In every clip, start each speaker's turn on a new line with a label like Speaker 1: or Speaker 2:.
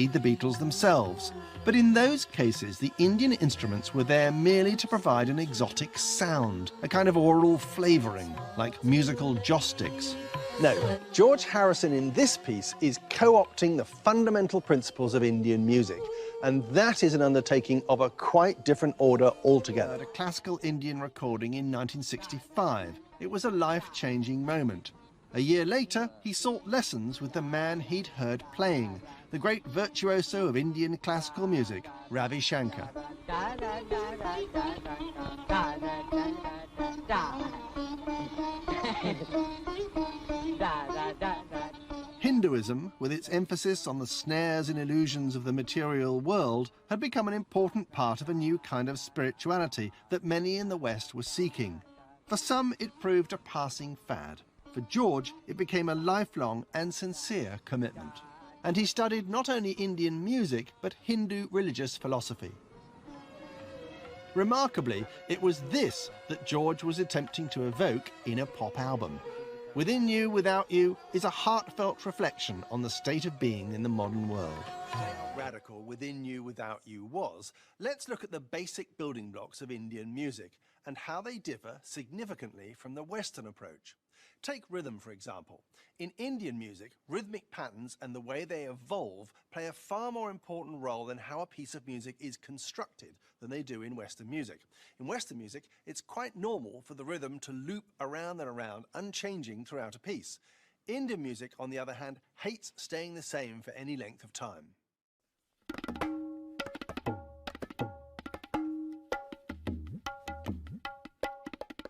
Speaker 1: the Beatles themselves. But in those cases, the Indian instruments were there merely to provide an exotic sound, a kind of oral flavouring, like musical joss sticks. No, George Harrison in this piece is co-opting the fundamental principles of Indian music, and that is an undertaking of a quite different order altogether. At a classical Indian recording in 1965, it was a life-changing moment. A year later, he sought lessons with the man he'd heard playing, the great virtuoso of Indian classical music, Ravi Shankar. Hinduism, with its emphasis on the snares and illusions of the material world, had become an important part of a new kind of spirituality that many in the West were seeking. For some, it proved a passing fad. For George, it became a lifelong and sincere commitment. And he studied not only Indian music, but Hindu religious philosophy. Remarkably, it was this that George was attempting to evoke in a pop album. Within You, Without You is a heartfelt reflection on the state of being in the modern world. How radical Within You, Without You was, let's look at the basic building blocks of Indian music and how they differ significantly from the Western approach. Take rhythm, for example. In Indian music, rhythmic patterns and the way they evolve play a far more important role than how a piece of music is constructed than they do in Western music. In Western music, it's quite normal for the rhythm to loop around and around, unchanging throughout a piece. Indian music, on the other hand, hates staying the same for any length of time.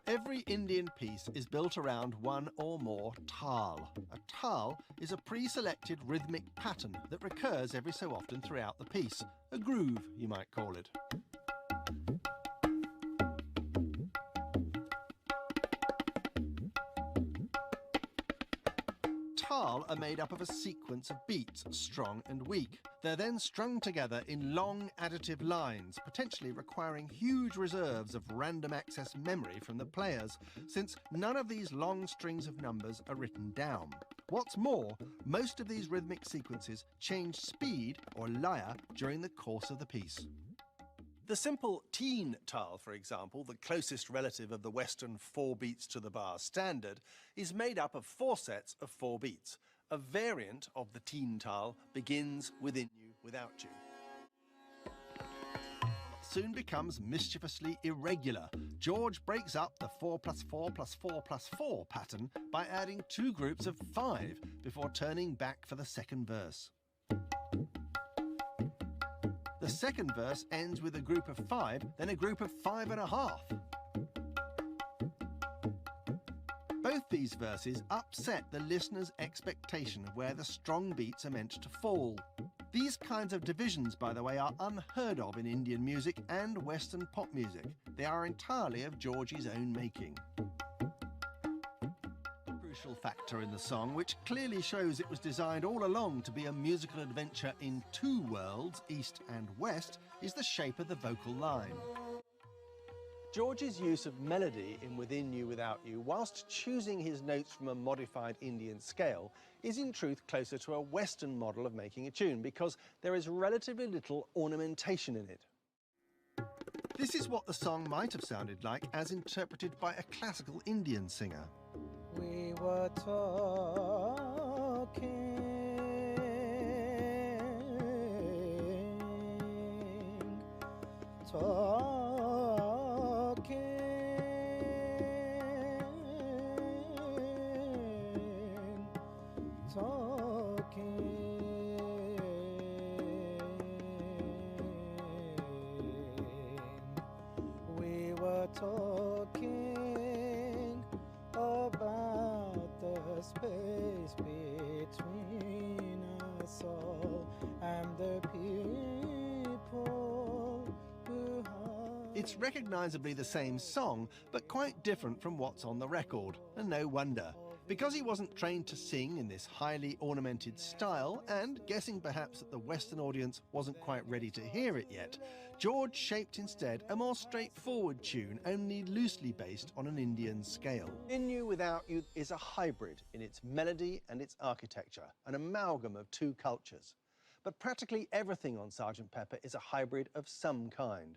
Speaker 1: Every Indian piece is built around one or more tal. A tal is a pre-selected rhythmic pattern that recurs every so often throughout the piece. A groove, you might call it. Tal are made up of a sequence of beats, strong and weak. They're then strung together in long additive lines, potentially requiring huge reserves of random access memory from the players, since none of these long strings of numbers are written down. What's more, most of these rhythmic sequences change speed, or laya, during the course of the piece. The simple teen tal, for example, the closest relative of the Western 4 beats to the bar standard, is made up of 4 sets of 4 beats. A variant of the teen tal begins Within You, Without You. Soon becomes mischievously irregular. George breaks up the 4 plus 4 plus 4 plus 4 pattern by adding 2 groups of 5 before turning back for the second verse. The second verse ends with a group of 5, then a group of 5.5. Both these verses upset the listener's expectation of where the strong beats are meant to fall. These kinds of divisions, by the way, are unheard of in Indian music and Western pop music. They are entirely of George's own making. Crucial factor in the song, which clearly shows it was designed all along to be a musical adventure in 2 worlds, East and West, is the shape of the vocal line. George's use of melody in Within You, Without You, whilst choosing his notes from a modified Indian scale, is in truth closer to a Western model of making a tune, because there is relatively little ornamentation in it. This is what the song might have sounded like as interpreted by a classical Indian singer. We were talking, we were talking about the space between us all and the people who have... It's recognisably the same song, but quite different from what's on the record, and no wonder. Because he wasn't trained to sing in this highly ornamented style, and guessing perhaps that the Western audience wasn't quite ready to hear it yet, George shaped instead a more straightforward tune, only loosely based on an Indian scale. In You, Without You is a hybrid in its melody and its architecture, an amalgam of 2 cultures. But practically everything on Sgt. Pepper is a hybrid of some kind.